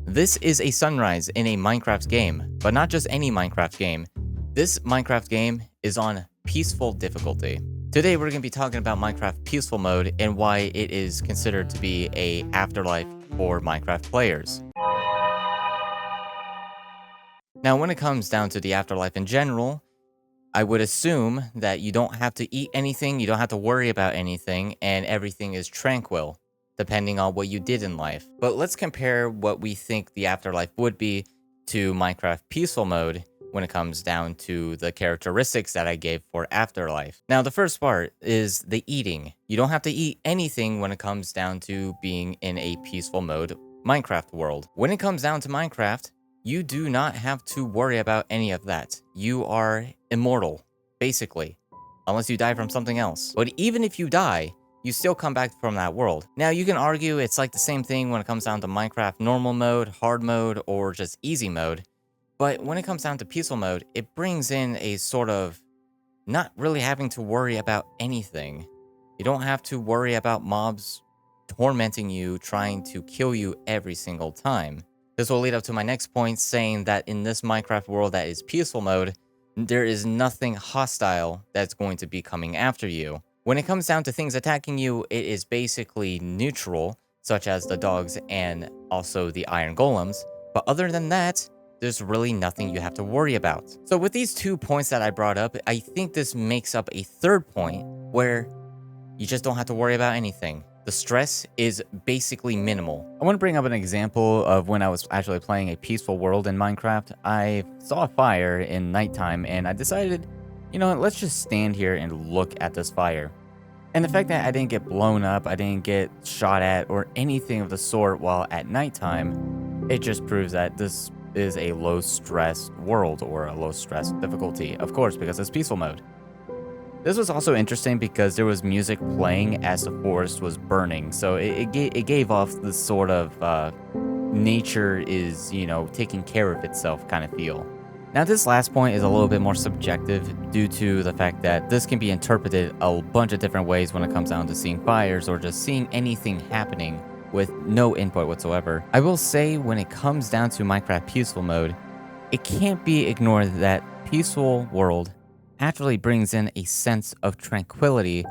This is a sunrise in a Minecraft game, but not just any Minecraft game. This Minecraft game is on peaceful difficulty. Today we're going to be talking about Minecraft peaceful mode and why it is considered to be a afterlife for Minecraft players. Now when it comes down to the afterlife in general, I would assume that you don't have to eat anything, you don't have to worry about anything, and everything is tranquil, depending on what you did in life. But let's compare what we think the afterlife would be to Minecraft peaceful mode when it comes down to the characteristics that I gave for Afterlife. Now, the first part is the eating. You don't have to eat anything when it comes down to being in a peaceful mode Minecraft world. When it comes down to Minecraft, you do not have to worry about any of that. You are immortal, basically, unless you die from something else. But even if you die, you still come back from that world. Now, you can argue it's like the same thing when it comes down to Minecraft normal mode, hard mode, or just easy mode. But when it comes down to peaceful mode, it brings in a sort of not really having to worry about anything. You don't have to worry about mobs tormenting you, trying to kill you every single time. This will lead up to my next point, saying that in this Minecraft world that is peaceful mode, there is nothing hostile that's going to be coming after you. When it comes down to things attacking you, it is basically neutral, such as the dogs and also the iron golems. But other than that, there's really nothing you have to worry about. So with these 2 points that I brought up, I think this makes up a third point where you just don't have to worry about anything. The stress is basically minimal. I want to bring up an example of when I was actually playing a peaceful world in Minecraft. I saw a fire in nighttime and I decided, you know what, let's just stand here and look at this fire. And the fact that I didn't get blown up, I didn't get shot at or anything of the sort while at nighttime, it just proves that this is a low stress world or a low stress difficulty, of course, because it's peaceful mode. This was also interesting because there was music playing as the forest was burning, so it gave off this sort of nature is, you know, taking care of itself kind of feel. Now, this last point is a little bit more subjective due to the fact that this can be interpreted a bunch of different ways when it comes down to seeing fires or just seeing anything happening with no input whatsoever. I will say when it comes down to Minecraft peaceful mode, it can't be ignored that peaceful world actually brings in a sense of tranquility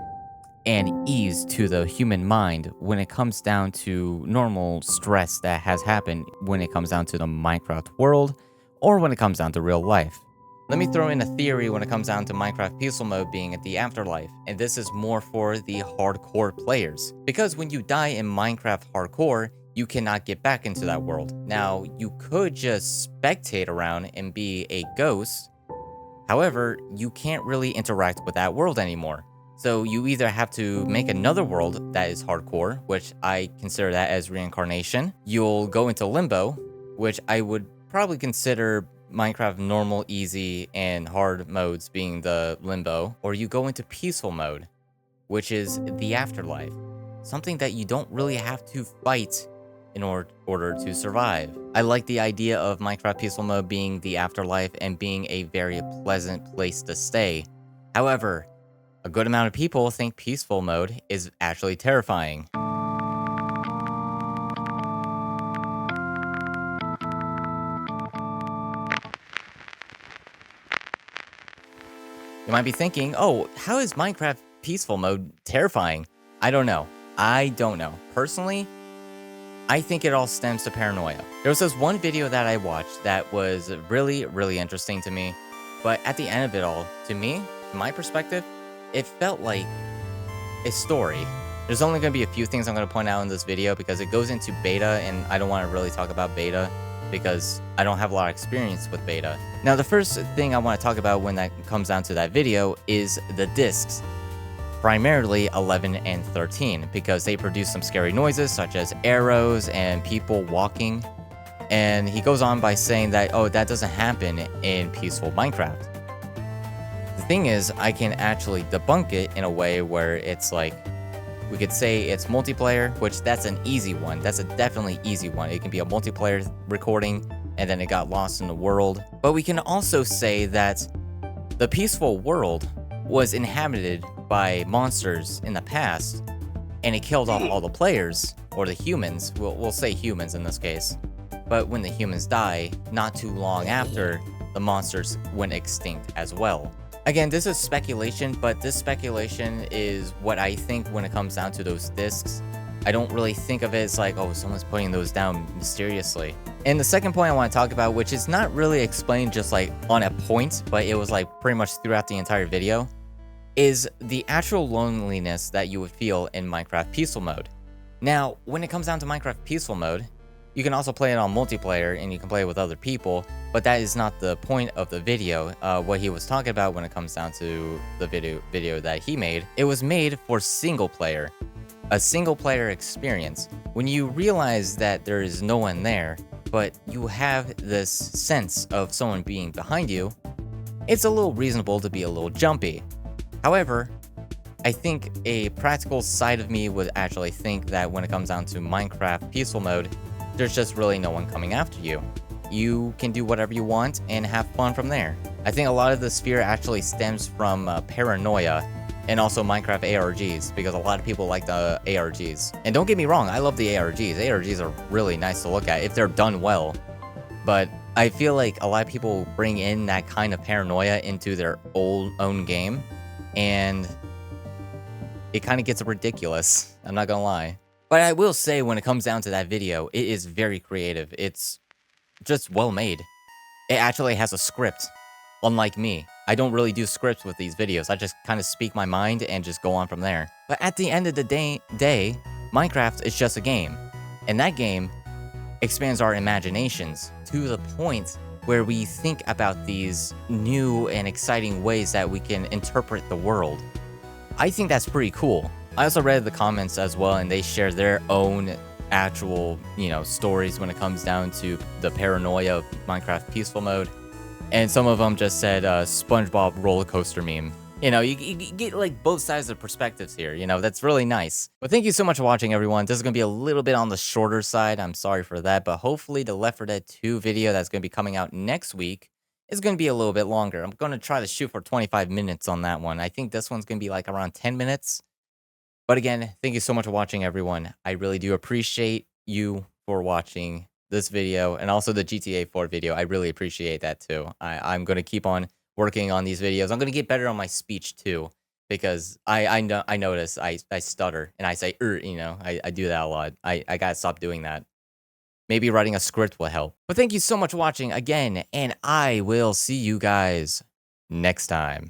and ease to the human mind when it comes down to normal stress that has happened when it comes down to the Minecraft world or when it comes down to real life. Let me throw in a theory when it comes down to Minecraft peaceful mode being at the afterlife, and this is more for the hardcore players. Because when you die in Minecraft hardcore, you cannot get back into that world. Now, you could just spectate around and be a ghost. However, you can't really interact with that world anymore. So you either have to make another world that is hardcore, which I consider that as reincarnation. You'll go into limbo, which I would probably consider Minecraft normal, easy, and hard modes being the limbo, or you go into peaceful mode, which is the afterlife, something that you don't really have to fight in order to survive. I like the idea of Minecraft peaceful mode being the afterlife and being a very pleasant place to stay. However, a good amount of people think peaceful mode is actually terrifying. You might be thinking, oh, how is Minecraft peaceful mode terrifying? I don't know. Personally, I think it all stems to paranoia. There was this one video that I watched that was really, really interesting to me. But at the end of it all, to me, from my perspective, it felt like a story. There's only going to be a few things I'm going to point out in this video because it goes into beta, and I don't want to really talk about beta because I don't have a lot of experience with beta. Now, the first thing I want to talk about when that comes down to that video is the discs. Primarily 11 and 13, because they produce some scary noises such as arrows and people walking. And he goes on by saying that, oh, that doesn't happen in peaceful Minecraft. The thing is, I can actually debunk it in a way where it's like, we could say it's multiplayer, which that's an easy one. That's a definitely easy one. It can be a multiplayer recording and then it got lost in the world. But we can also say that the peaceful world was inhabited by monsters in the past, and it killed off all the players, or the humans, we'll say humans in this case. but when the humans die, not too long after, the monsters went extinct as well. Again, this is speculation, but this speculation is what I think when it comes down to those discs. I don't really think of it as like, oh, someone's putting those down mysteriously. And the second point I want to talk about, which is not really explained just like on a point, but it was like pretty much throughout the entire video, is the actual loneliness that you would feel in Minecraft Peaceful Mode. Now, when it comes down to Minecraft Peaceful Mode, you can also play it on multiplayer and you can play it with other people, but that is not the point of the video. What he was talking about when it comes down to the video that he made, it was made for single player, a single player experience. When you realize that there is no one there, but you have this sense of someone being behind you, it's a little reasonable to be a little jumpy. However, I think a practical side of me would actually think that when it comes down to Minecraft Peaceful Mode, there's just really no one coming after you. You can do whatever you want and have fun from there. I think a lot of this fear actually stems from paranoia and also Minecraft ARGs, because a lot of people like the ARGs. And don't get me wrong, I love the ARGs. ARGs are really nice to look at if they're done well. But I feel like a lot of people bring in that kind of paranoia into their own game, and it kind of gets ridiculous. I'm not gonna lie. But I will say, when it comes down to that video, it is very creative. It's just well made. It actually has a script, unlike me. I don't really do scripts with these videos. I just kind of speak my mind and just go on from there. But at the end of the day, Minecraft is just a game. And that game expands our imaginations to the point where we think about these new and exciting ways that we can interpret the world. I think that's pretty cool. I also read the comments as well, and they share their own actual, stories when it comes down to the paranoia of Minecraft Peaceful Mode. And some of them just said SpongeBob roller coaster meme. You get like both sides of perspectives here. That's really nice. But thank you so much for watching, everyone. This is going to be a little bit on the shorter side. I'm sorry for that. But hopefully the Left 4 Dead 2 video that's going to be coming out next week is going to be a little bit longer. I'm going to try to shoot for 25 minutes on that one. I think this one's going to be like around 10 minutes. But again, thank you so much for watching, everyone. I really do appreciate you for watching this video and also the GTA 4 video. I really appreciate that too. I'm going to keep on working on these videos. I'm going to get better on my speech too, because I notice I stutter and I say, I do that a lot. I got to stop doing that. Maybe writing a script will help. But thank you so much for watching again, and I will see you guys next time.